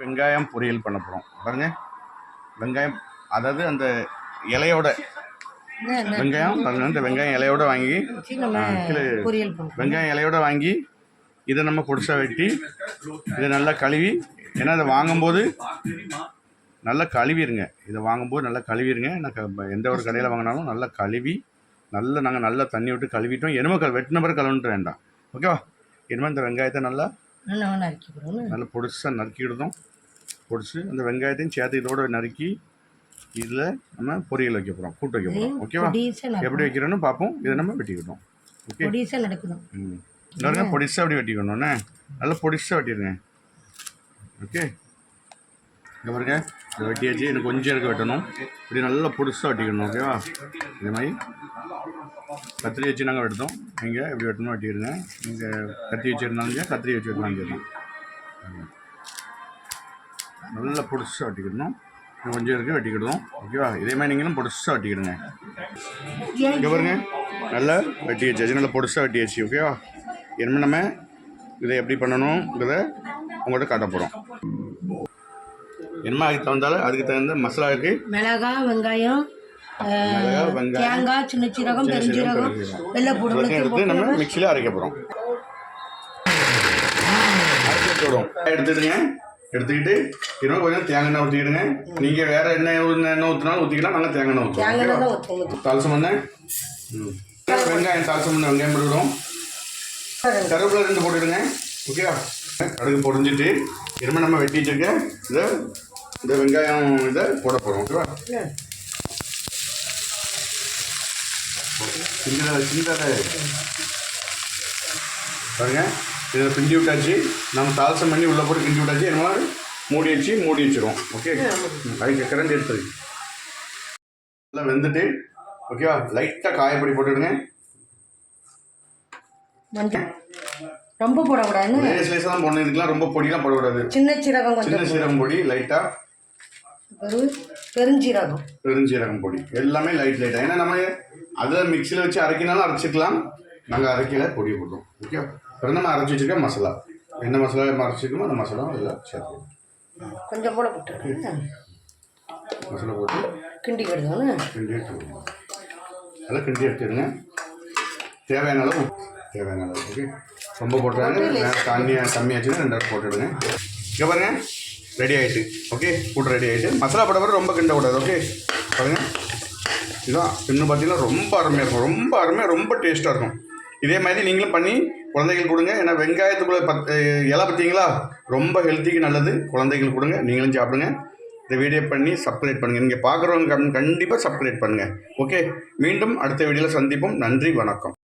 வெங்காயம் பொரியல் பண்ண போகிறோம் பாருங்க. வெங்காயம் அதாவது அந்த இலையோட வெங்காயம் பாருங்க. இந்த வெங்காயம் இலையோட வாங்கி வெங்காயம் இலையோட வாங்கி இதை நம்ம பொடிசா வெட்டி இதை நல்லா கழுவி, ஏன்னா இதை வாங்கும்போது நல்லா கழுவிடுங்க. இதை வாங்கும்போது நல்லா கழுவிடுங்க. நான் எந்த ஒரு கடையில் வாங்கினாலும் நல்லா கழுவி நாங்கள் நல்லா தண்ணி விட்டு கழுவிட்டோம். எருமை வெட்டின பிறகு கழுவிட்டு வேண்டாம், ஓகேவா? இனிமேல் இந்த வெங்காயத்தை நல்லா பொடிசாக நறுக்கிடுதோம். பொடிச்சு அந்த வெங்காயத்தையும் சேர்த்து இதோட நறுக்கி இதில் நம்ம பொரியல் வைக்க போகிறோம், கூட்டு வைக்க போகிறோம், ஓகேவா? எப்படி வைக்கிறோன்னு பார்ப்போம். இதை நம்ம வெட்டிக்கிட்டோம், ஓகே? இன்னொரு பொடிசாக அப்படி வெட்டிக்கணும்ண்ணே, நல்லா பொடிசாக வெட்டிடுங்க, ஓகே? இங்கே பாருங்க, இதை வெட்டியாச்சு. எனக்கு கொஞ்சம் இருக்க வெட்டணும், இப்படி நல்லா பொடிசாக வெட்டிக்கணும், ஓகேவா? இதே மாதிரி கத்திரி வச்சு நாங்கள் வெட்டோம். நீங்கள் எப்படி வெட்டணும் வெட்டிடுங்க. நீங்கள் கத்தி வச்சுருந்தாங்க, கத்திரி வச்சு வெட்டலாம் கேட்கணும். நல்லா பொடிசாக வெட்டிக்கிடணும். கொஞ்சம் இருக்குது வெட்டிக்கிடுவோம், ஓகேவா? இதே மாதிரி நீங்களும் பொடிசாக வெட்டிக்கிடுங்க. இங்கே பாருங்க, நல்லா வெட்டி வச்சாச்சு, நல்லா பொடிசாக வெட்டி வச்சு, ஓகேவா? இனிமேல் நம்ம இதை எப்படி பண்ணணுங்கிறத உங்கள்கிட்ட காட்ட போகிறோம். என்ன அதுக்கு தகுந்தாலும் அதுக்கு தகுந்த மசாலா இருக்குது. மிளகாய், வெங்காயம், தேங்காய், சின்ன சீரகம், பெருஞ்சீரகம், வெள்ளைப்பூடு எடுத்து நம்ம மிக்சியில் அரைக்க போகிறோம். எடுத்துடுங்க. எடுத்துக்கிட்டு இன்னும் கொஞ்சம் தேங்காய் எண்ணெய் ஊற்றிக்கிடுங்க. நீங்கள் வேறு எண்ணெய் ஊற்றினாலும் ஊற்றிக்கலாம், நாங்கள் தேங்காய் எண்ணெய் ஊற்றுவோம். தாளசம் பண்ண வெங்காயம், தாளசம் பண்ண வெங்காயம் போட்டுவிடுவோம். கருவேப்பிலை 2 போட்டுவிடுங்க, ஓகேவா? கடுகு பொடிஞ்சிட்டு இனிமேல் நம்ம வெட்டி வச்சுருக்க இந்த வெங்காயம் இதை போட போகிறோம், ஓகேவா? சின்னதை பாருங்க, இதை பிண்டி விட்டாச்சு. நம்ம தாளசம் பண்ணி உள்ளே போட்டு கிண்டி விட்டாச்சு. என்ன மூடி வச்சிருவோம், ஓகே? அதுக்கு கரண்ட் எடுத்துரு நல்லா வெந்துட்டு, ஓகேவா? லைட்டாக காயப்பொடி போட்டுடுங்க. ரொம்ப போடக்கூடாது, ஸ்லைஸாக தான் போடணும். இதுக்கெல்லாம் ரொம்ப பொடியெலாம் போடக்கூடாது. சின்ன சீரகம் பொடி லைட்டாக, பெருஞ்சீரகம் பொடி எல்லாமே லைட்டாக. ஏன்னா நம்ம அதில் மிக்சியில் வச்சு அரைக்கினாலும் அரைச்சிக்கலாம். நாங்கள் அரைக்கல பொடியை போட்டோம், ஓகே? அப்புறம் நம்ம அரைச்சி வச்சுருக்க மசாலா, என்ன மசாலா அரைச்சிருக்கோமோ அந்த மசாலா எல்லாம் சேர்த்துக்கணும். கொஞ்சம் போல போட்டு மசாலா போட்டு கிண்டி எடுத்துக்கணும். நல்லா கிண்டி எடுத்துடுங்க. தேவையான அளவு, ஓகே? ரொம்ப போட்டுறாங்க, கம்மியாச்சுன்னா 2 போட்டுடுங்க. இங்கே பாருங்க, ரெடி ஆகிட்டு, ஓகே? கூட்டு ரெடி ஆகிட்டு. மசாலா போட பிறகு ரொம்ப கிண்டக்கூடாது, ஓகே? பாருங்கள், இதுதான் இன்னும் பார்த்தீங்கன்னா ரொம்ப அருமையாக இருக்கும், ரொம்ப அருமையாக, ரொம்ப டேஸ்ட்டாக இருக்கும். இதே மாதிரி நீங்களும் பண்ணி குழந்தைகள் கொடுங்க. ஏன்னா வெங்காயத்துக்குள்ளே இலை பார்த்தீங்களா, ரொம்ப ஹெல்த்திக்கு நல்லது. குழந்தைகள் கொடுங்க, நீங்களும் சாப்பிடுங்க. இந்த வீடியோ பண்ணி சப்ஸ்கிரைப் பண்ணுங்கள். நீங்கள் பார்க்குறவங்க கண்டிப்பாக சப்ஸ்கிரைப் பண்ணுங்கள், ஓகே? மீண்டும் அடுத்த வீடியோவில் சந்திப்போம். நன்றி, வணக்கம்.